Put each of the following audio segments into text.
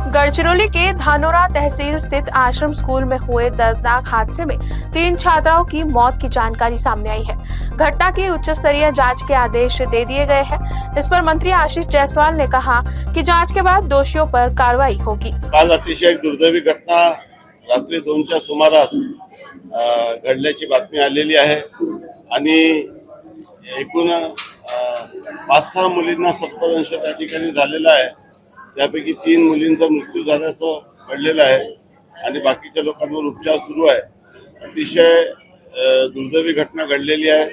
गढ़चिरौली के धानोरा तहसील स्थित आश्रम स्कूल में हुए दर्दनाक हादसे में 3 छात्राओं की मौत की जानकारी सामने आई है। घटना की उच्च स्तरीय जांच के आदेश दे दिए गए हैं। इस पर मंत्री आशीष जायसवाल ने कहा कि जांच के बाद दोषियों पर कार्रवाई होगी। काल अतिशय दुर्दैवी घटना रात्री 2च्या सुमारास घडल्याची बातमी आलेली आहे आणि एकूण 5-6 मुलींना सर्पदंश त्या ठिकाणी झालेला आहे। त्यापैकी 3 मुलींचा मृत्यू झाल्याचं कळलेलं आहे आणि बाकीच्या लोकांवर उपचार सुरू आहे। अतिशय दुर्दैवी घटना घडलेली आहे।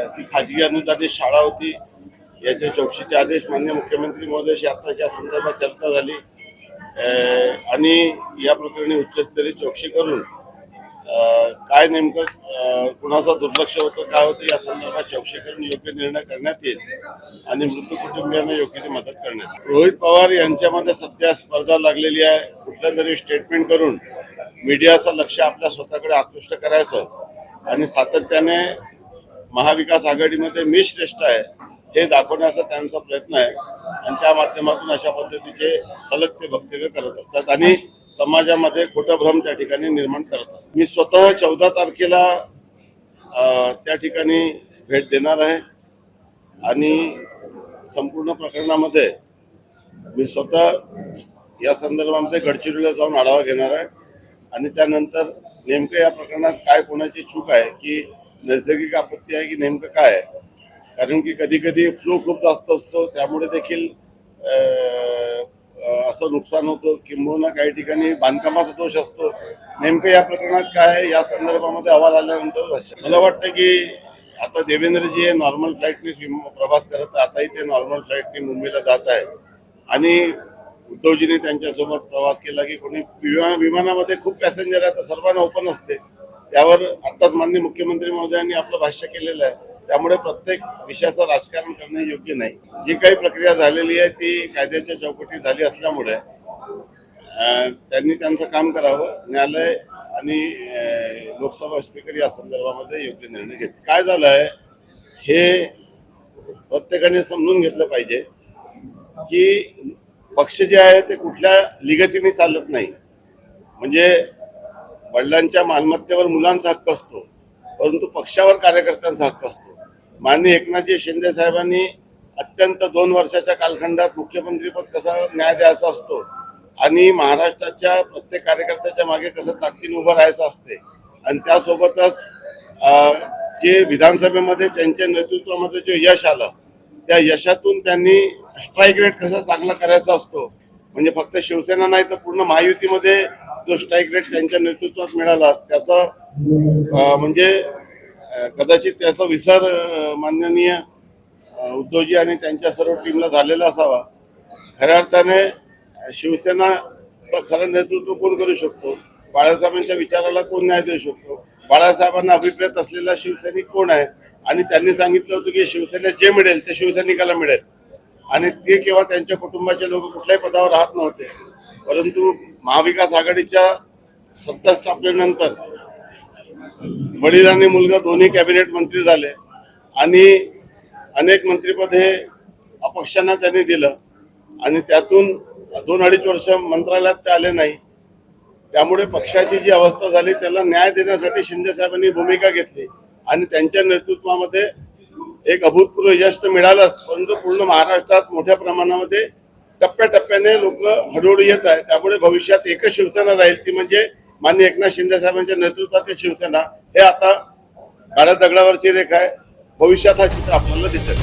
ती खाजगी अनुदानित शाळा होती। याचे चौकशीचे आदेश माननीय मुख्यमंत्री महोदयाशी आताच्या संदर्भात चर्चा झाली आणि या प्रकरणी उच्चस्तरीय चौकशी करून काय नेमकं कुणाचा दुर्लक्ष होतं काय होतं या संदर्भात चौकशी करून योग्य निर्णय करण्यात येईल आणि मृत कुटुंबियांना योग्य ती मदत करण्यात येईल। रोहित पवार यांच्यामध्ये सध्या स्पर्धा लागलेली आहे। कुठलं तरी स्टेटमेंट करून मीडियाचं लक्ष आपल्या स्वतःकडे आकृष्ट करायचं आणि सातत्याने महाविकास आघाडीमध्ये मी श्रेष्ठ आहे हे दाखवण्याचा त्यांचा प्रयत्न आहे आणि त्या माध्यमातून अशा पद्धतीचे सलग ते वक्तव्य करत असतात आणि समाजामध्ये खोटं भ्रम त्या ठिकाणी निर्माण करत असतात। मी स्वतः 14 तारखेला त्या ठिकाणी भेट देणार आहे आणि संपूर्ण प्रकरणामध्ये मी स्वतः या संदर्भामध्ये गडचिरोलीला जाऊन आढावा घेणार आहे आणि त्यानंतर नेमकं या प्रकरणात काय कोणाची चूक आहे की नैसर्गिक आपत्ती आहे की नेमकं काय आहे, कारण की कधी कधी फ्लो खूप जास्त असतो त्यामुळे देखील असं नुकसान होतं किंबहुना काही ठिकाणी बांधकामाचा दोष असतो। नेमकं या प्रकरणात काय आहे या संदर्भामध्ये अहवाल आल्यानंतर मला वाटतं की आता देवेंद्रजी हे नॉर्मल फ्लाईटने प्रवास करत आताही ते नॉर्मल फ्लाईटने मुंबईला जात आहे आणि उद्धवजीने त्यांच्यासोबत प्रवास केला की कोणी विमानामध्ये खूप पॅसेंजर आहे तर सर्वांना ओपन असते। त्यावर आत्ताच माननीय मुख्यमंत्री महोदयांनी आपलं भाष्य केलेलं आहे। त्यामुळे प्रत्येक विषयाचं राजकारण करणे योग्य नाही। जी काही प्रक्रिया झालेली आहे ती कायद्याच्या चौकटी झाली असल्यामुळे त्यांनी त्यांचं काम करावं। न्यायालय आणि लोकसभा स्पीकर या संदर्भामध्ये योग्य निर्णय घेतले। काय झालंय हे प्रत्येकाने समजून घेतलं पाहिजे की पक्ष जे आहे ते कुठल्या लिगसीने चालत नाही। म्हणजे वडिलांच्या मालमत्तेवर मुलांचा हक्क असतो परंतु पक्षावर कार्यकर्त्यांचा हक्क असतो। माननीय एकनाथजी शिंदे साहेबांनी अत्यंत 2 वर्षाच्या कालखंडात मुख्यमंत्रीपद कसं न्याय द्यायचा असतो आणि महाराष्ट्राच्या प्रत्येक कार्यकर्त्याच्या मागे कसं ताकदीने उभं राहायचं असते आणि त्यासोबतच जे विधानसभेमध्ये त्यांच्या नेतृत्वामध्ये जो यश आलं त्या यशातून त्यांनी स्ट्राईक रेट कसा चांगला करायचा असतो। म्हणजे फक्त शिवसेना नाही तर पूर्ण महायुतीमध्ये जो स्ट्राईक रेट त्यांच्या नेतृत्वात मिळाला त्याचा म्हणजे कदाचित त्याचा विसर माननीय उद्धवजी आणि त्यांच्या सर्व टीमला झालेला असावा। खऱ्या अर्थाने शिवसेनाचं खरं नेतृत्व कोण करू शकतो, बाळासाहेबांच्या विचाराला कोण न्याय देऊ शकतो, बाळासाहेबांना अभिप्रेत असलेला शिवसैनिक कोण आहे आणि त्यांनी सांगितलं होतं की शिवसेनेत जे मिळेल ते शिवसैनिकाला मिळेल आणि ते केव्हा त्यांच्या कुटुंबाचे लोक कुठल्याही पदावर राहत नव्हते। परंतु महाविकास आघाडीच्या सत्ता स्थापनेनंतर वडील आणि मुलगा दोन्ही कॅबिनेट मंत्री झाले आणि अनेक मंत्रिपद हे अपक्षांना त्यांनी दिलं आणि त्यातून 2-2.5 वर्ष मंत्रालयात ते आले नाही। त्यामुळे पक्षाची जी अवस्था झाली त्याला न्याय देण्यासाठी शिंदे साहेबांनी भूमिका घेतली आणि त्यांच्या नेतृत्वामध्ये एक अभूतपूर्व यश तर मिळालंच परंतु पूर्ण महाराष्ट्रात मोठ्या प्रमाणामध्ये टप्प्याटप्प्याने लोक हळूहळू येत आहे। त्यामुळे भविष्यात एकच शिवसेना राहील ती म्हणजे माननीय एकनाथ शिंदे साहेबांच्या नेतृत्वातील शिवसेना। हे आता काळ्या दगडावरची रेखा आहे। भविष्यात हा चित्र आपल्याला दिसेल।